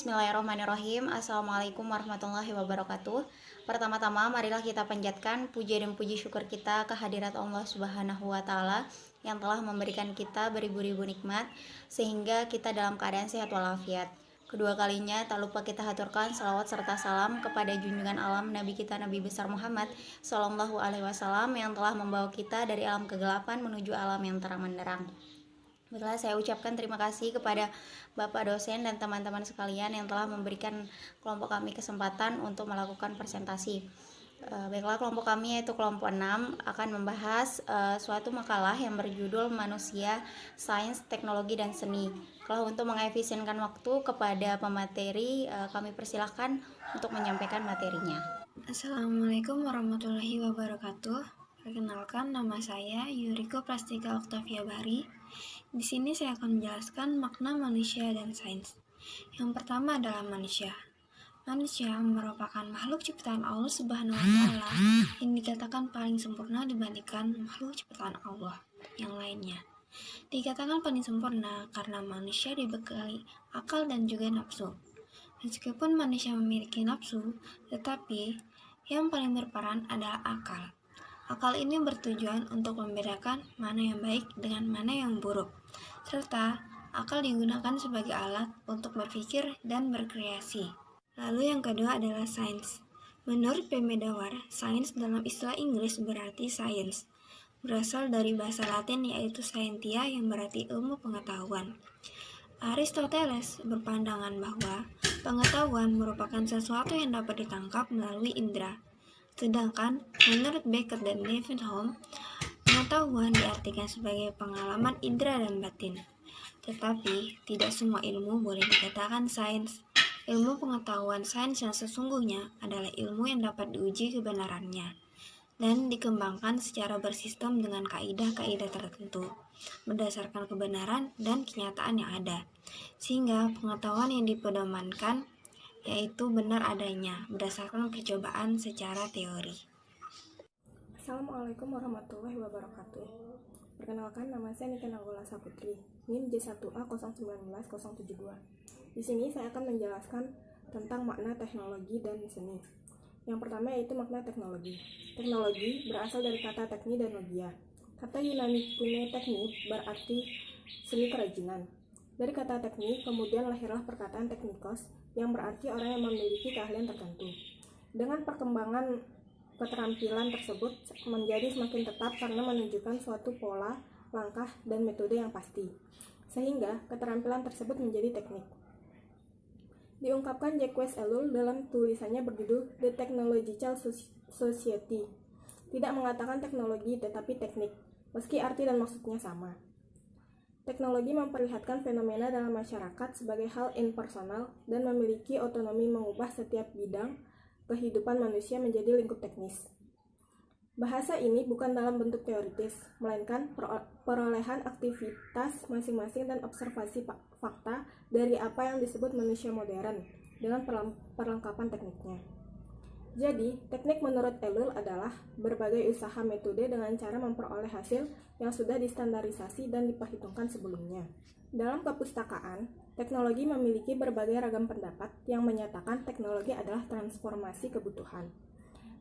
Bismillahirrahmanirrahim. Assalamualaikum warahmatullahi wabarakatuh. Pertama-tama marilah kita panjatkan puji dan puji syukur kita kehadirat Allah Subhanahu wa taala yang telah memberikan kita beribu-ribu nikmat sehingga kita dalam keadaan sehat walafiat. Kedua kalinya tak lupa kita haturkan salawat serta salam kepada junjungan alam Nabi kita Nabi besar Muhammad Sallallahu alaihi wasallam yang telah membawa kita dari alam kegelapan menuju alam yang terang benderang. Baiklah, saya ucapkan terima kasih kepada Bapak dosen dan teman-teman sekalian yang telah memberikan kelompok kami kesempatan untuk melakukan presentasi. Baiklah, kelompok kami yaitu kelompok 6 akan membahas suatu makalah yang berjudul Manusia, Sains, Teknologi, dan Seni. Kalau untuk mengefisienkan waktu kepada pemateri, kami persilahkan untuk menyampaikan materinya. Assalamualaikum warahmatullahi wabarakatuh. Perkenalkan, nama saya Yuriko Prastika Octavia Bahri. Di sini saya akan menjelaskan makna manusia dan sains. Yang pertama adalah manusia. Manusia merupakan makhluk ciptaan Allah Subhanahu wa taala yang dikatakan paling sempurna dibandingkan makhluk ciptaan Allah yang lainnya. Dikatakan paling sempurna karena manusia dibekali akal dan juga nafsu. Meskipun manusia memiliki nafsu, tetapi yang paling berperan adalah akal. Akal ini bertujuan untuk membedakan mana yang baik dengan mana yang buruk, serta akal digunakan sebagai alat untuk berpikir dan berkreasi. Lalu yang kedua adalah sains. Menurut P. Medawar, sains dalam istilah Inggris berarti science, berasal dari bahasa Latin yaitu scientia yang berarti ilmu pengetahuan. Aristoteles berpandangan bahwa pengetahuan merupakan sesuatu yang dapat ditangkap melalui indera. Sedangkan menurut Beckett dan David Hume, pengetahuan diartikan sebagai pengalaman indera dan batin. Tetapi tidak semua ilmu boleh dikatakan sains. Ilmu pengetahuan sains yang sesungguhnya adalah ilmu yang dapat diuji kebenarannya dan dikembangkan secara bersistem dengan kaidah-kaidah tertentu berdasarkan kebenaran dan kenyataan yang ada, sehingga pengetahuan yang dipedomankan yaitu benar adanya berdasarkan percobaan secara teori. Assalamualaikum warahmatullahi wabarakatuh. Perkenalkan, nama saya Nika Nagula Saputri, NIM J1A 019072. Di sini saya akan menjelaskan tentang makna teknologi dan seni. Yang pertama yaitu makna teknologi. Teknologi berasal dari kata tekni dan logia. Kata Yunani kuno tekni berarti seni kerajinan. Dari kata teknik, kemudian lahirlah perkataan teknikos, yang berarti orang yang memiliki keahlian tertentu. Dengan perkembangan keterampilan tersebut menjadi semakin tetap karena menunjukkan suatu pola, langkah, dan metode yang pasti. Sehingga keterampilan tersebut menjadi teknik. Diungkapkan Jacques Ellul dalam tulisannya berjudul The Technological Society. Tidak mengatakan teknologi tetapi teknik, meski arti dan maksudnya sama. Teknologi memperlihatkan fenomena dalam masyarakat sebagai hal impersonal dan memiliki otonomi mengubah setiap bidang kehidupan manusia menjadi lingkup teknis. Bahasa ini bukan dalam bentuk teoritis, melainkan perolehan aktivitas masing-masing dan observasi fakta dari apa yang disebut manusia modern dengan perlengkapan tekniknya. Jadi, teknik menurut Ellul adalah berbagai usaha metode dengan cara memperoleh hasil yang sudah distandarisasi dan diperhitungkan sebelumnya. Dalam kepustakaan, teknologi memiliki berbagai ragam pendapat yang menyatakan teknologi adalah transformasi kebutuhan.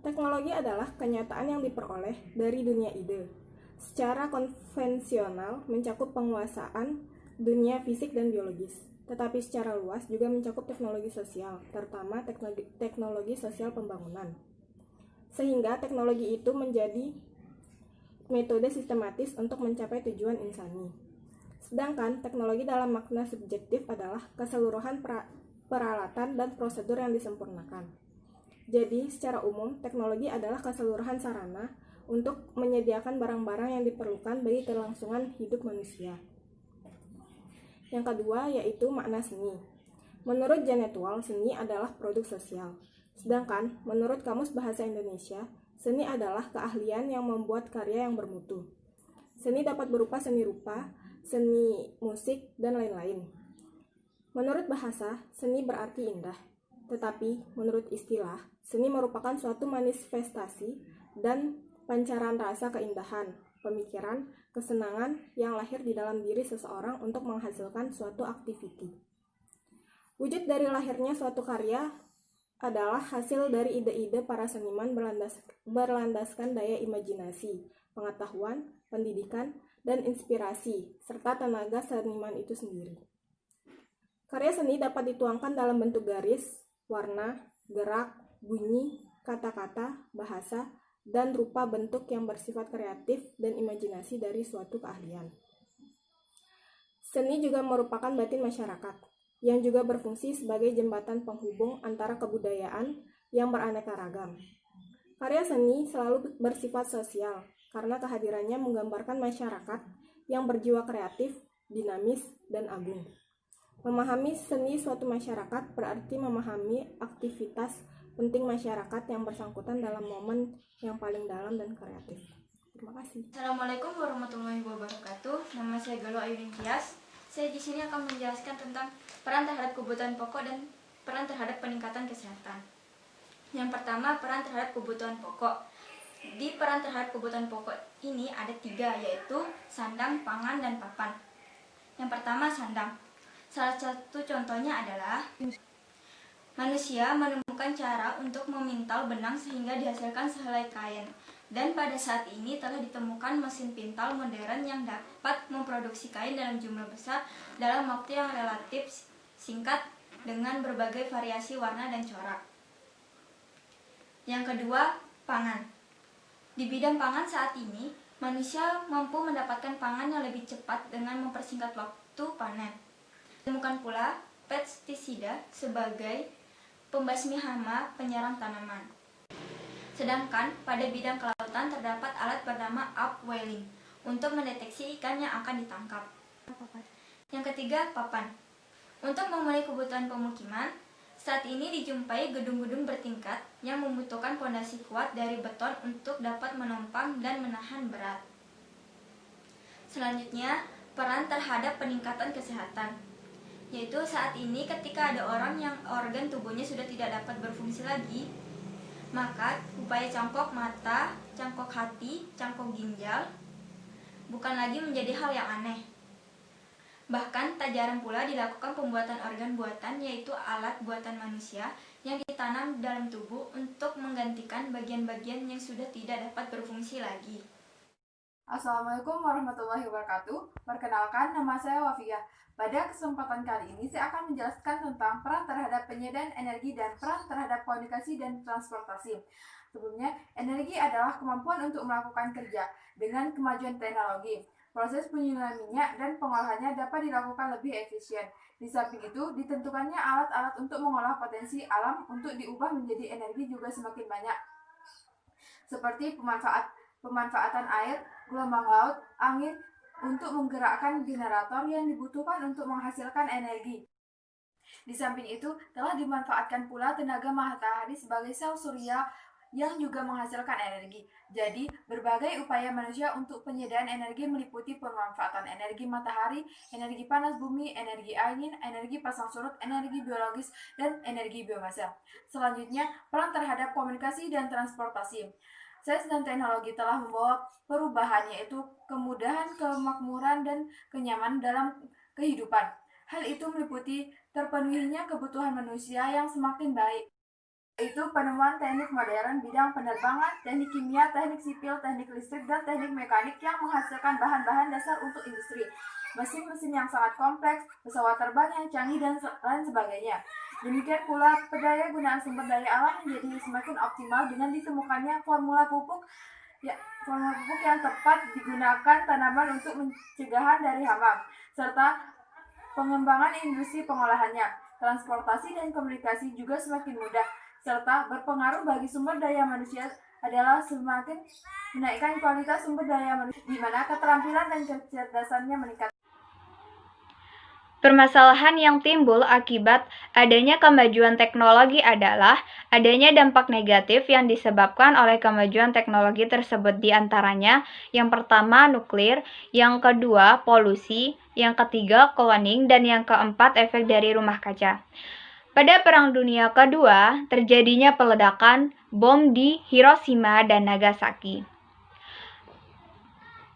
Teknologi adalah kenyataan yang diperoleh dari dunia ide. Secara konvensional mencakup penguasaan dunia fisik dan biologis. Tetapi secara luas juga mencakup teknologi sosial, terutama teknologi sosial pembangunan. Sehingga teknologi itu menjadi metode sistematis untuk mencapai tujuan insani. Sedangkan teknologi dalam makna subjektif adalah keseluruhan peralatan dan prosedur yang disempurnakan. Jadi, secara umum, teknologi adalah keseluruhan sarana untuk menyediakan barang-barang yang diperlukan bagi kelangsungan hidup manusia. Yang kedua yaitu makna seni. Menurut Janet Wall, seni adalah produk sosial. Sedangkan menurut Kamus Bahasa Indonesia, seni adalah keahlian yang membuat karya yang bermutu. Seni dapat berupa seni rupa, seni musik, dan lain-lain. Menurut bahasa, seni berarti indah. Tetapi menurut istilah, seni merupakan suatu manifestasi dan pancaran rasa keindahan, pemikiran, kesenangan yang lahir di dalam diri seseorang untuk menghasilkan suatu aktiviti. Wujud dari lahirnya suatu karya adalah hasil dari ide-ide para seniman berlandaskan daya imajinasi, pengetahuan, pendidikan, dan inspirasi, serta tenaga seniman itu sendiri. Karya seni dapat dituangkan dalam bentuk garis, warna, gerak, bunyi, kata-kata, bahasa, dan rupa bentuk yang bersifat kreatif dan imajinasi dari suatu keahlian. Seni juga merupakan batin masyarakat, yang juga berfungsi sebagai jembatan penghubung antara kebudayaan yang beraneka ragam. Karya seni selalu bersifat sosial, karena kehadirannya menggambarkan masyarakat yang berjiwa kreatif, dinamis, dan agung. Memahami seni suatu masyarakat berarti memahami aktivitas penting masyarakat yang bersangkutan dalam momen yang paling dalam dan kreatif. Terima kasih. Assalamualaikum warahmatullahi wabarakatuh. Nama saya Galuh Ayudin Tias. Saya di sini akan menjelaskan tentang peran terhadap kebutuhan pokok dan peran terhadap peningkatan kesehatan. Yang pertama, peran terhadap kebutuhan pokok. Di peran terhadap kebutuhan pokok ini ada 3, yaitu sandang, pangan, dan papan. Yang pertama, sandang. Salah satu contohnya adalah manusia menemukan cara untuk memintal benang sehingga dihasilkan sehelai kain. Dan pada saat ini telah ditemukan mesin pintal modern yang dapat memproduksi kain dalam jumlah besar dalam waktu yang relatif singkat dengan berbagai variasi warna dan corak. Yang kedua, pangan. Di bidang pangan saat ini, manusia mampu mendapatkan pangan yang lebih cepat dengan mempersingkat waktu panen. Ditemukan pula pestisida sebagai pembasmi hama penyerang tanaman. Sedangkan pada bidang kelautan terdapat alat bernama upwelling untuk mendeteksi ikan yang akan ditangkap. Yang ketiga, papan. Untuk memenuhi kebutuhan pemukiman, saat ini dijumpai gedung-gedung bertingkat yang membutuhkan fondasi kuat dari beton untuk dapat menopang dan menahan berat. Selanjutnya, peran terhadap peningkatan kesehatan, yaitu saat ini ketika ada orang yang organ tubuhnya sudah tidak dapat berfungsi lagi, maka upaya cangkok mata, cangkok hati, cangkok ginjal bukan lagi menjadi hal yang aneh. Bahkan tak jarang pula dilakukan pembuatan organ buatan, yaitu alat buatan manusia yang ditanam dalam tubuh untuk menggantikan bagian-bagian yang sudah tidak dapat berfungsi lagi. Assalamualaikum warahmatullahi wabarakatuh. Perkenalkan, nama saya Wafiyah. Pada kesempatan kali ini, saya akan menjelaskan tentang peran terhadap penyediaan energi dan peran terhadap komunikasi dan transportasi. Sebelumnya, energi adalah kemampuan untuk melakukan kerja. Dengan kemajuan teknologi, proses penyulingan minyak dan pengolahannya dapat dilakukan lebih efisien. Di samping itu, ditentukannya alat-alat untuk mengolah potensi alam untuk diubah menjadi energi juga semakin banyak. Seperti pemanfaatan air, gelombang laut, angin, untuk menggerakkan generator yang dibutuhkan untuk menghasilkan energi. Di samping itu, telah dimanfaatkan pula tenaga matahari sebagai sel surya yang juga menghasilkan energi. Jadi, berbagai upaya manusia untuk penyediaan energi meliputi pemanfaatan energi matahari, energi panas bumi, energi angin, energi pasang surut, energi biologis, dan energi biomasa. Selanjutnya, peran terhadap komunikasi dan transportasi. Sains dan teknologi telah membawa perubahan, yaitu kemudahan, kemakmuran, dan kenyamanan dalam kehidupan. Hal itu meliputi terpenuhinya kebutuhan manusia yang semakin baik, yaitu penemuan teknik modern bidang penerbangan, teknik kimia, teknik sipil, teknik listrik, dan teknik mekanik yang menghasilkan bahan-bahan dasar untuk industri, mesin-mesin yang sangat kompleks, pesawat terbang yang canggih, dan lain sebagainya. Demikian pula, pendaya gunaan sumber daya alam menjadi semakin optimal dengan ditemukannya formula pupuk yang tepat digunakan tanaman untuk pencegahan dari hama, serta pengembangan industri pengolahannya. Transportasi dan komunikasi juga semakin mudah, serta berpengaruh bagi sumber daya manusia adalah semakin menaikkan kualitas sumber daya manusia, di mana keterampilan dan kecerdasannya meningkat. Permasalahan yang timbul akibat adanya kemajuan teknologi adalah adanya dampak negatif yang disebabkan oleh kemajuan teknologi tersebut, di antaranya yang pertama nuklir, yang kedua polusi, yang ketiga cloning, dan yang keempat efek dari rumah kaca. Pada Perang Dunia Kedua, terjadinya peledakan bom di Hiroshima dan Nagasaki.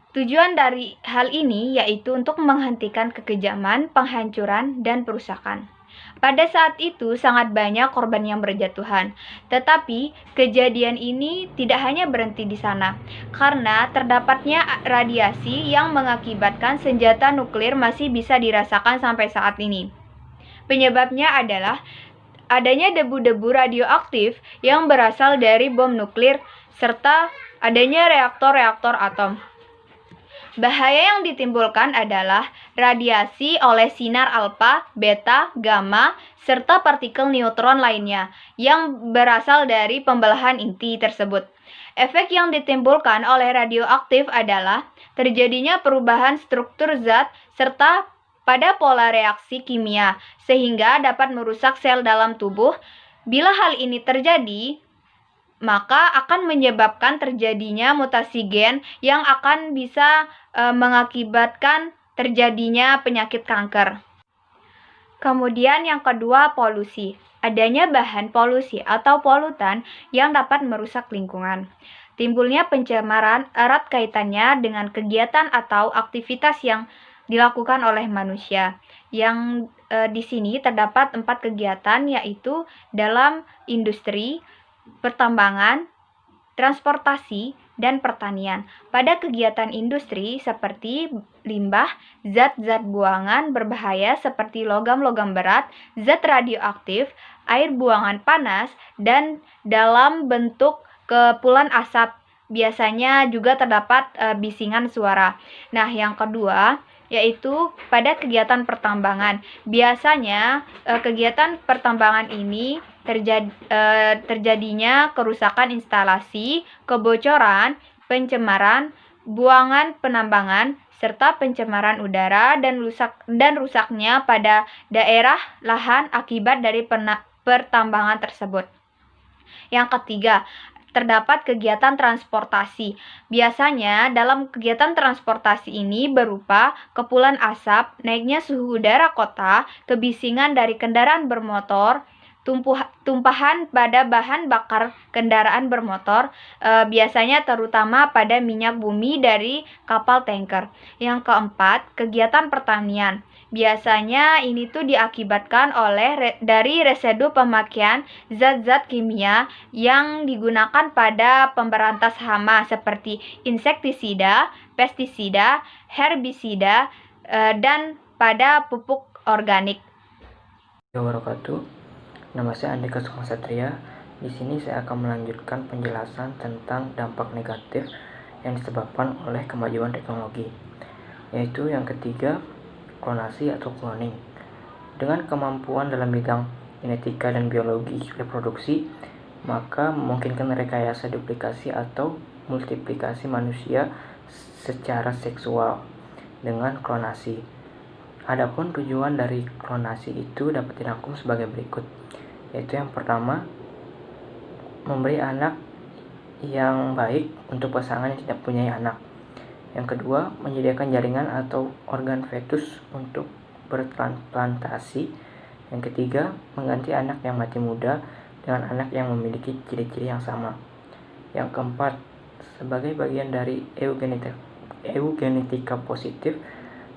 Tujuan dari hal ini yaitu untuk menghentikan kekejaman, penghancuran, dan perusakan. Pada saat itu sangat banyak korban yang berjatuhan. Tetapi kejadian ini tidak hanya berhenti di sana, karena terdapatnya radiasi yang mengakibatkan senjata nuklir masih bisa dirasakan sampai saat ini. Penyebabnya adalah adanya debu-debu radioaktif yang berasal dari bom nuklir serta adanya reaktor-reaktor atom. Bahaya yang ditimbulkan adalah radiasi oleh sinar alfa, beta, gamma, serta partikel neutron lainnya yang berasal dari pembelahan inti tersebut. Efek yang ditimbulkan oleh radioaktif adalah terjadinya perubahan struktur zat serta pada pola reaksi kimia sehingga dapat merusak sel dalam tubuh. Bila hal ini terjadi, maka akan menyebabkan terjadinya mutasi gen yang akan bisa mengakibatkan terjadinya penyakit kanker. Kemudian yang kedua, polusi. Adanya bahan polusi atau polutan yang dapat merusak lingkungan. Timbulnya pencemaran erat kaitannya dengan kegiatan atau aktivitas yang dilakukan oleh manusia. Yang di sini terdapat 4 kegiatan, yaitu dalam industri, pertambangan, transportasi, dan pertanian. Pada kegiatan industri seperti limbah, zat-zat buangan berbahaya seperti logam-logam berat, zat radioaktif, air buangan panas, dan dalam bentuk kepulan asap. Biasanya juga terdapat bisingan suara. Nah, yang kedua yaitu pada kegiatan pertambangan. Biasanya kegiatan pertambangan ini terjadinya kerusakan instalasi, kebocoran, pencemaran, buangan penambangan, serta pencemaran udara dan rusaknya pada daerah lahan akibat dari pertambangan tersebut. Yang ketiga, terdapat kegiatan transportasi. Biasanya dalam kegiatan transportasi ini berupa kepulan asap, naiknya suhu udara kota, kebisingan dari kendaraan bermotor, tumpahan pada bahan bakar kendaraan bermotor, biasanya terutama pada minyak bumi dari kapal tanker. Yang keempat, kegiatan pertanian. Biasanya ini tuh diakibatkan dari residu pemakaian zat-zat kimia yang digunakan pada pemberantas hama seperti insektisida, pestisida, herbisida, dan pada pupuk organik. Wabarakatuh. Nama saya Andika Sukma Satria. Di sini saya akan melanjutkan penjelasan tentang dampak negatif yang disebabkan oleh kemajuan teknologi, yaitu yang ketiga, klonasi atau cloning. Dengan kemampuan dalam bidang genetika dan biologi reproduksi, maka memungkinkan rekayasa duplikasi atau multiplikasi manusia secara seksual dengan klonasi. Adapun tujuan dari klonasi itu dapat dirangkum sebagai berikut, yaitu yang pertama, memberi anak yang baik untuk pasangan yang tidak punya anak. Yang kedua, menyediakan jaringan atau organ fetus untuk bertransplantasi. Yang ketiga, mengganti anak yang mati muda dengan anak yang memiliki ciri-ciri yang sama. Yang keempat, sebagai bagian dari eugenetika positif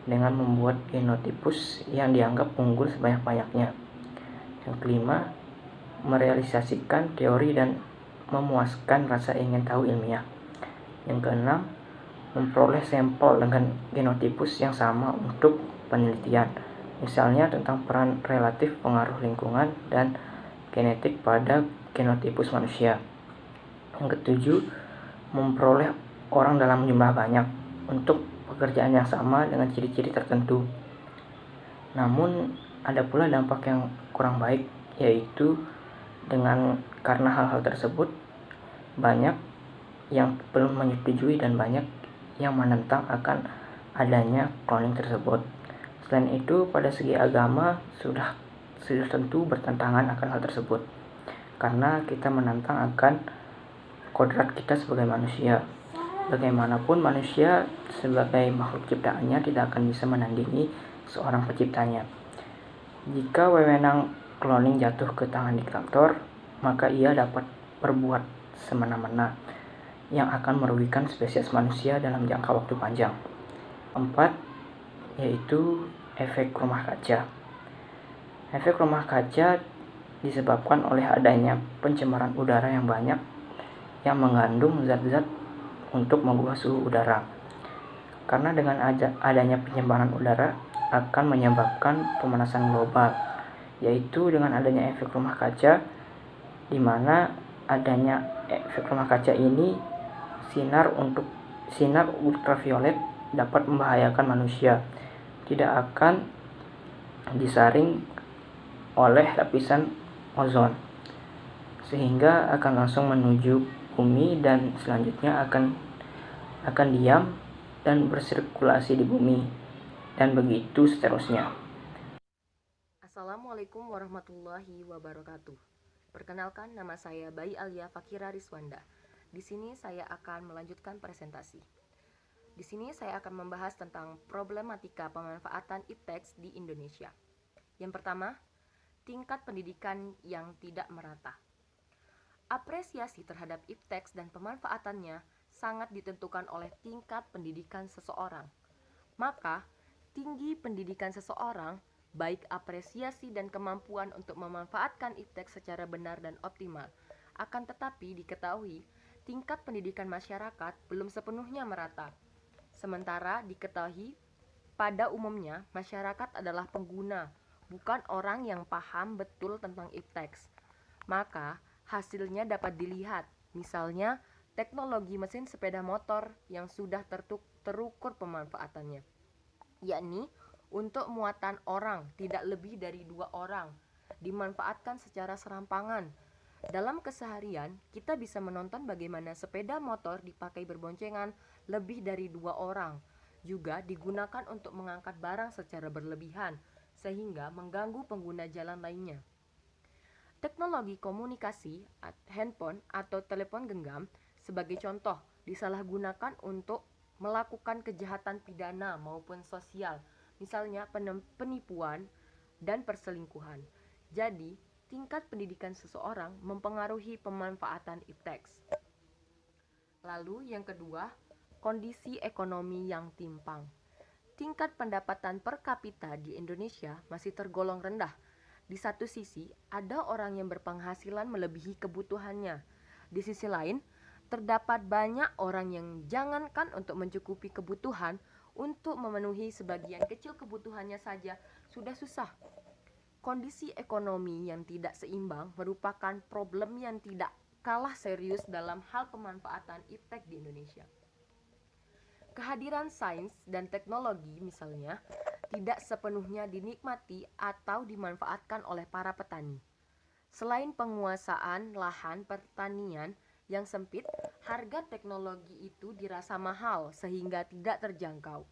dengan membuat genotipus yang dianggap unggul sebanyak-banyaknya. Yang kelima, merealisasikan teori dan memuaskan rasa ingin tahu ilmiah. Yang keenam, memperoleh sampel dengan genotipus yang sama untuk penelitian, misalnya tentang peran relatif pengaruh lingkungan dan genetik pada genotipus manusia. Yang ketujuh, memperoleh orang dalam jumlah banyak untuk pekerjaan yang sama dengan ciri-ciri tertentu. Namun ada pula dampak yang kurang baik, yaitu karena hal-hal tersebut banyak yang belum menyetujui dan banyak yang menentang akan adanya cloning tersebut. Selain itu, pada segi agama sudah tentu bertentangan akan hal tersebut, karena kita menentang akan kodrat kita sebagai manusia. Bagaimanapun manusia sebagai makhluk ciptaannya tidak akan bisa menandingi seorang penciptanya. Jika wewenang cloning jatuh ke tangan diktator, maka ia dapat berbuat semena-mena yang akan merugikan spesies manusia dalam jangka waktu panjang. 4. Yaitu efek rumah kaca. Efek rumah kaca disebabkan oleh adanya pencemaran udara yang banyak yang mengandung zat-zat untuk mengubah suhu udara. Karena dengan adanya pencemaran udara akan menyebabkan pemanasan global, yaitu dengan adanya efek rumah kaca, di mana adanya efek rumah kaca ini sinar ultraviolet dapat membahayakan manusia, tidak akan disaring oleh lapisan ozon, sehingga akan langsung menuju bumi dan selanjutnya akan diam dan bersirkulasi di bumi, dan begitu seterusnya. Assalamualaikum warahmatullahi wabarakatuh. Perkenalkan, nama saya Bayi Alia Fakira Rizwanda. Di sini saya akan melanjutkan presentasi. Di sini saya akan membahas tentang problematika pemanfaatan ipteks di Indonesia. Yang pertama, tingkat pendidikan yang tidak merata. Apresiasi terhadap ipteks dan pemanfaatannya sangat ditentukan oleh tingkat pendidikan seseorang. Maka, tinggi pendidikan seseorang, baik apresiasi dan kemampuan untuk memanfaatkan ipteks secara benar dan optimal. Akan tetapi diketahui, tingkat pendidikan masyarakat belum sepenuhnya merata. Sementara diketahui, pada umumnya masyarakat adalah pengguna, bukan orang yang paham betul tentang ipteks. Maka, hasilnya dapat dilihat, misalnya teknologi mesin sepeda motor yang sudah terukur pemanfaatannya, yakni untuk muatan orang tidak lebih dari 2 orang, dimanfaatkan secara serampangan. Dalam keseharian, kita bisa menonton bagaimana sepeda motor dipakai berboncengan lebih dari 2 orang, juga digunakan untuk mengangkat barang secara berlebihan, sehingga mengganggu pengguna jalan lainnya. Teknologi komunikasi, handphone atau telepon genggam sebagai contoh disalahgunakan untuk melakukan kejahatan pidana maupun sosial, misalnya penipuan dan perselingkuhan. Jadi, tingkat pendidikan seseorang mempengaruhi pemanfaatan ipteks. Lalu yang kedua, kondisi ekonomi yang timpang. Tingkat pendapatan per kapita di Indonesia masih tergolong rendah. Di satu sisi, ada orang yang berpenghasilan melebihi kebutuhannya. Di sisi lain, terdapat banyak orang yang jangankan untuk mencukupi kebutuhan, untuk memenuhi sebagian kecil kebutuhannya saja sudah susah. Kondisi ekonomi yang tidak seimbang merupakan problem yang tidak kalah serius dalam hal pemanfaatan iptek di Indonesia. Kehadiran sains dan teknologi misalnya tidak sepenuhnya dinikmati atau dimanfaatkan oleh para petani. Selain penguasaan lahan pertanian yang sempit, harga teknologi itu dirasa mahal sehingga tidak terjangkau.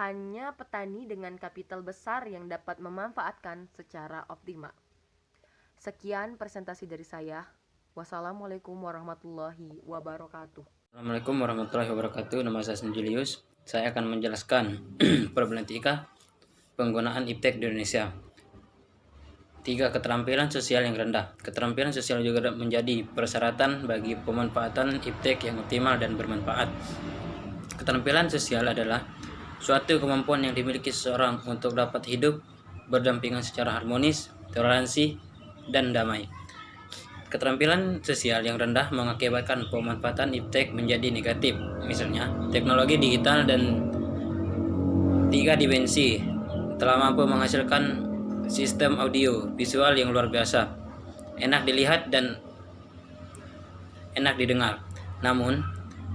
Hanya petani dengan kapital besar yang dapat memanfaatkan secara optimal. Sekian presentasi dari saya. Wassalamualaikum warahmatullahi wabarakatuh. Assalamualaikum warahmatullahi wabarakatuh. Nama saya Julius. Saya akan menjelaskan problematika penggunaan iptek di Indonesia. 3. Keterampilan sosial yang rendah. Keterampilan sosial juga menjadi persyaratan bagi pemanfaatan iptek yang optimal dan bermanfaat. Keterampilan sosial adalah suatu kemampuan yang dimiliki seseorang untuk dapat hidup berdampingan secara harmonis, toleransi, dan damai. Keterampilan sosial yang rendah mengakibatkan pemanfaatan iptek menjadi negatif. Misalnya, teknologi digital dan 3 dimensi telah mampu menghasilkan sistem audio visual yang luar biasa, enak dilihat dan enak didengar. Namun,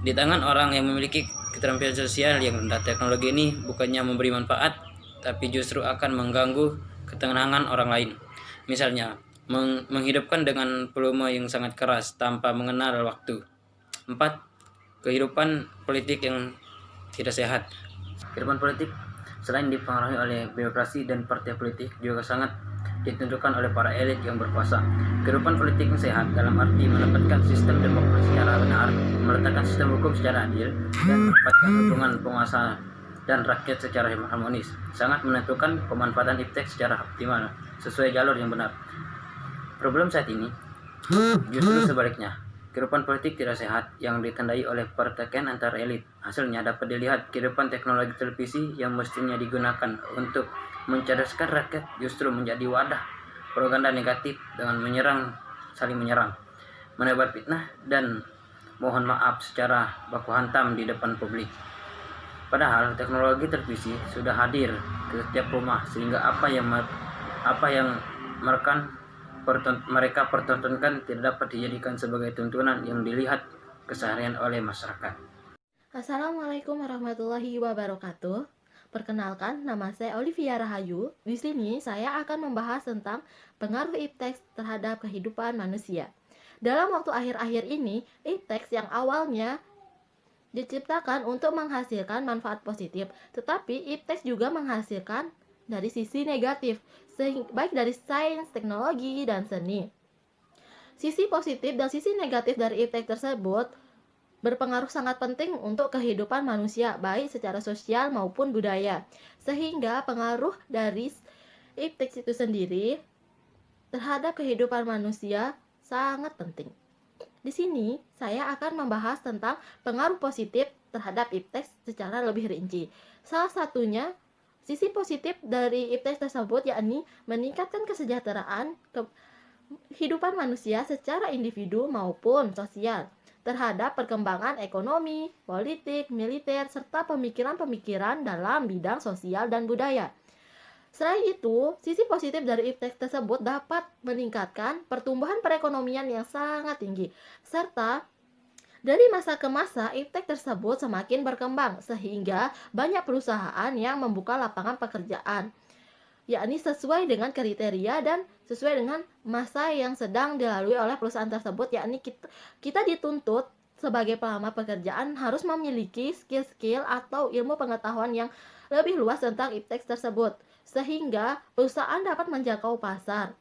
di tangan orang yang memiliki keterampilan sosial yang rendah, teknologi ini bukannya memberi manfaat, tapi justru akan mengganggu ketenangan orang lain. Misalnya, menghidupkan dengan volume yang sangat keras tanpa mengenal waktu. 4. Kehidupan politik yang tidak sehat. Kehidupan politik selain dipengaruhi oleh birokrasi dan partai politik juga sangat ditentukan oleh para elit yang berkuasa. Kehidupan politik yang sehat dalam arti menempatkan sistem demokrasi secara benar, meletakkan sistem hukum secara adil, dan menempatkan hubungan penguasa dan rakyat secara harmonis, sangat menentukan pemanfaatan iptek secara optimal sesuai jalur yang benar. Problem saat ini justru sebaliknya. Kehidupan politik tidak sehat yang ditandai oleh pertikaian antar elit. Hasilnya dapat dilihat kehidupan teknologi televisi yang mestinya digunakan untuk mencerdaskan rakyat justru menjadi wadah propaganda negatif dengan saling menyerang, menebar fitnah, dan mohon maaf secara baku hantam di depan publik. Padahal teknologi televisi sudah hadir ke setiap rumah sehingga apa yang mereka pertontonkan tidak dapat dijadikan sebagai tuntunan yang dilihat keseharian oleh masyarakat. Assalamualaikum warahmatullahi wabarakatuh. Perkenalkan, nama saya Olivia Rahayu. Di sini saya akan membahas tentang pengaruh ipteks terhadap kehidupan manusia. Dalam waktu akhir-akhir ini, ipteks yang awalnya diciptakan untuk menghasilkan manfaat positif, tetapi ipteks juga menghasilkan dari sisi negatif, baik dari sains, teknologi, dan seni. Sisi positif dan sisi negatif dari ipteks tersebut berpengaruh sangat penting untuk kehidupan manusia, baik secara sosial maupun budaya. Sehingga pengaruh dari ipteks itu sendiri terhadap kehidupan manusia sangat penting. Di sini saya akan membahas tentang pengaruh positif terhadap ipteks secara lebih rinci. Salah satunya, sisi positif dari ipteks tersebut yakni meningkatkan kesejahteraan kehidupan manusia secara individu maupun sosial terhadap perkembangan ekonomi, politik, militer, serta pemikiran-pemikiran dalam bidang sosial dan budaya. Selain itu, sisi positif dari ipteks tersebut dapat meningkatkan pertumbuhan perekonomian yang sangat tinggi, serta dari masa ke masa, ipteks tersebut semakin berkembang, sehingga banyak perusahaan yang membuka lapangan pekerjaan, yakni sesuai dengan kriteria dan sesuai dengan masa yang sedang dilalui oleh perusahaan tersebut, yakni kita dituntut sebagai pelamar pekerjaan harus memiliki skill-skill atau ilmu pengetahuan yang lebih luas tentang ipteks tersebut, sehingga perusahaan dapat menjangkau pasar.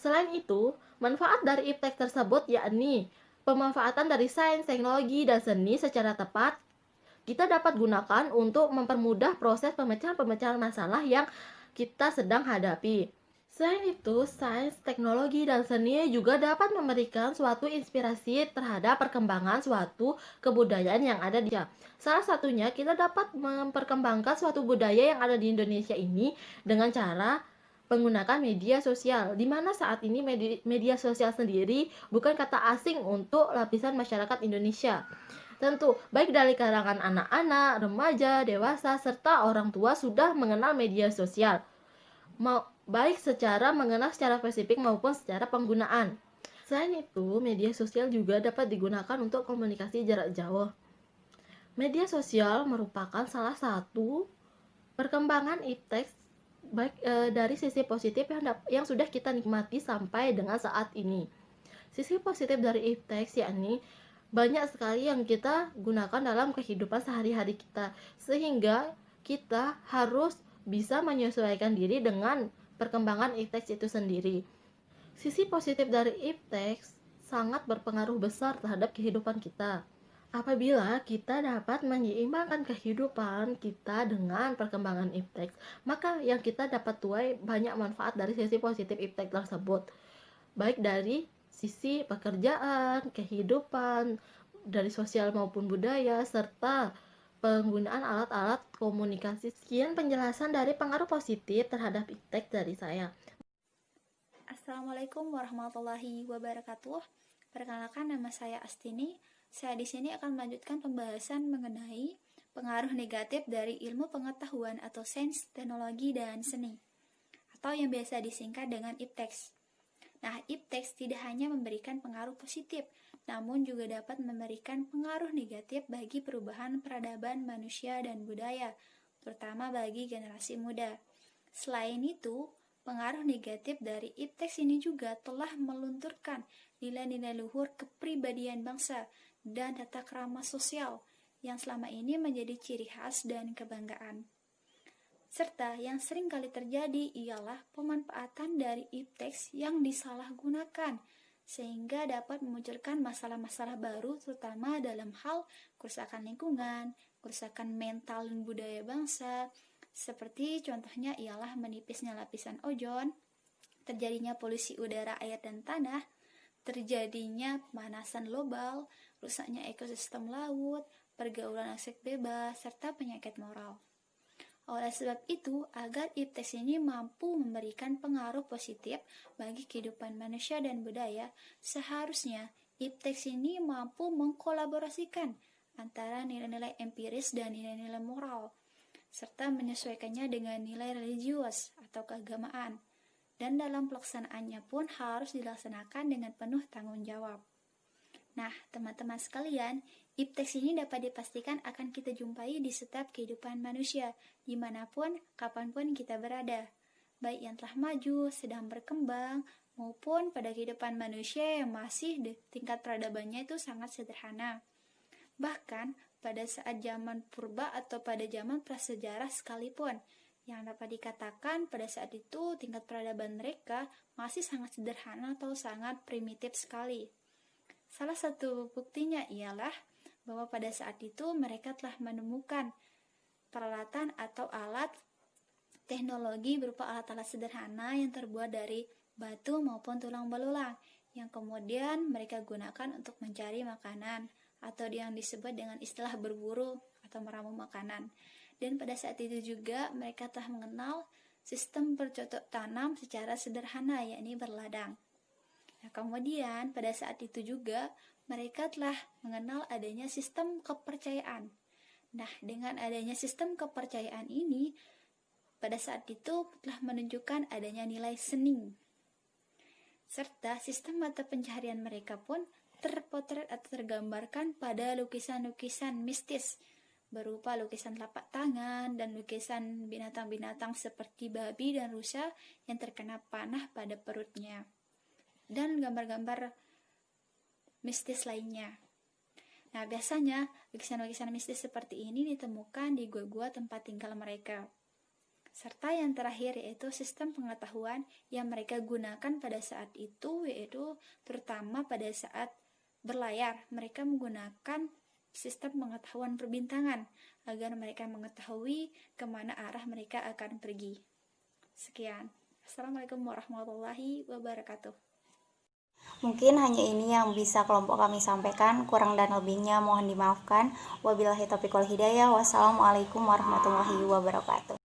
Selain itu, manfaat dari ipteks tersebut yakni pemanfaatan dari sains, teknologi, dan seni secara tepat kita dapat gunakan untuk mempermudah proses pemecahan masalah yang kita sedang hadapi. Selain itu, sains, teknologi, dan seni juga dapat memberikan suatu inspirasi terhadap perkembangan suatu kebudayaan yang ada di Indonesia. Salah satunya, kita dapat memperkembangkan suatu budaya yang ada di Indonesia ini dengan cara menggunakan media sosial, di mana saat ini media sosial sendiri bukan kata asing untuk lapisan masyarakat Indonesia. Tentu, baik dari kalangan anak-anak, remaja, dewasa, serta orang tua sudah mengenal media sosial, baik secara mengenal secara spesifik maupun secara penggunaan. Selain itu, media sosial juga dapat digunakan untuk komunikasi jarak jauh. Media sosial merupakan salah satu perkembangan ipteks baik dari sisi positif yang sudah kita nikmati sampai dengan saat ini. Sisi positif dari ipteks yakni banyak sekali yang kita gunakan dalam kehidupan sehari-hari kita, sehingga kita harus bisa menyesuaikan diri dengan perkembangan ipteks itu sendiri. Sisi positif dari ipteks sangat berpengaruh besar terhadap kehidupan kita. Apabila kita dapat menyeimbangkan kehidupan kita dengan perkembangan ipteks, maka yang kita dapat tuai banyak manfaat dari sisi positif ipteks tersebut, baik dari sisi pekerjaan, kehidupan, dari sosial maupun budaya, serta penggunaan alat-alat komunikasi. Sekian penjelasan dari pengaruh positif terhadap ipteks dari saya. Assalamualaikum warahmatullahi wabarakatuh. Perkenalkan, nama saya Astini. Saya di sini akan melanjutkan pembahasan mengenai pengaruh negatif dari ilmu pengetahuan atau sains, teknologi, dan seni, atau yang biasa disingkat dengan ipteks. Nah, ipteks tidak hanya memberikan pengaruh positif, namun juga dapat memberikan pengaruh negatif bagi perubahan peradaban manusia dan budaya, terutama bagi generasi muda. Selain itu, pengaruh negatif dari ipteks ini juga telah melunturkan nilai-nilai luhur kepribadian bangsa dan tata krama sosial yang selama ini menjadi ciri khas dan kebanggaan. Serta yang sering kali terjadi ialah pemanfaatan dari ipteks yang disalahgunakan, sehingga dapat memunculkan masalah-masalah baru terutama dalam hal kerusakan lingkungan, kerusakan mental dan budaya bangsa, seperti contohnya ialah menipisnya lapisan ozon, terjadinya polusi udara, air, dan tanah, terjadinya pemanasan global, rusaknya ekosistem laut, pergaulan seks bebas, serta penyakit moral. Oleh sebab itu, agar iptek ini mampu memberikan pengaruh positif bagi kehidupan manusia dan budaya, seharusnya iptek ini mampu mengkolaborasikan antara nilai-nilai empiris dan nilai-nilai moral, serta menyesuaikannya dengan nilai religius atau keagamaan. Dan dalam pelaksanaannya pun harus dilaksanakan dengan penuh tanggung jawab. Nah, teman-teman sekalian, iptek ini dapat dipastikan akan kita jumpai di setiap kehidupan manusia, dimanapun, kapanpun kita berada. Baik yang telah maju, sedang berkembang, maupun pada kehidupan manusia yang masih di tingkat peradabannya itu sangat sederhana. Bahkan, pada saat zaman purba atau pada zaman prasejarah sekalipun, yang dapat dikatakan pada saat itu tingkat peradaban mereka masih sangat sederhana atau sangat primitif sekali. Salah satu buktinya ialah bahwa pada saat itu mereka telah menemukan peralatan atau alat teknologi berupa alat-alat sederhana yang terbuat dari batu maupun tulang belulang yang kemudian mereka gunakan untuk mencari makanan atau yang disebut dengan istilah berburu atau meramu makanan. Dan pada saat itu juga mereka telah mengenal sistem bercocok tanam secara sederhana, yakni berladang. Nah, kemudian pada saat itu juga mereka telah mengenal adanya sistem kepercayaan. Nah, dengan adanya sistem kepercayaan ini, pada saat itu telah menunjukkan adanya nilai seni. Serta sistem mata pencaharian mereka pun terpotret atau tergambarkan pada lukisan-lukisan mistis, berupa lukisan telapak tangan dan lukisan binatang-binatang seperti babi dan rusa yang terkena panah pada perutnya, dan gambar-gambar mistis lainnya. Nah, biasanya lukisan-lukisan mistis seperti ini ditemukan di gua-gua tempat tinggal mereka. Serta yang terakhir yaitu sistem pengetahuan yang mereka gunakan pada saat itu, yaitu terutama pada saat berlayar. Mereka menggunakan sistem pengetahuan perbintangan agar mereka mengetahui kemana arah mereka akan pergi. Sekian. Assalamualaikum warahmatullahi wabarakatuh. Mungkin hanya ini yang bisa kelompok kami sampaikan, kurang dan lebihnya mohon dimaafkan. Wabillahi taufiq wal hidayah. Wassalamualaikum warahmatullahi wabarakatuh.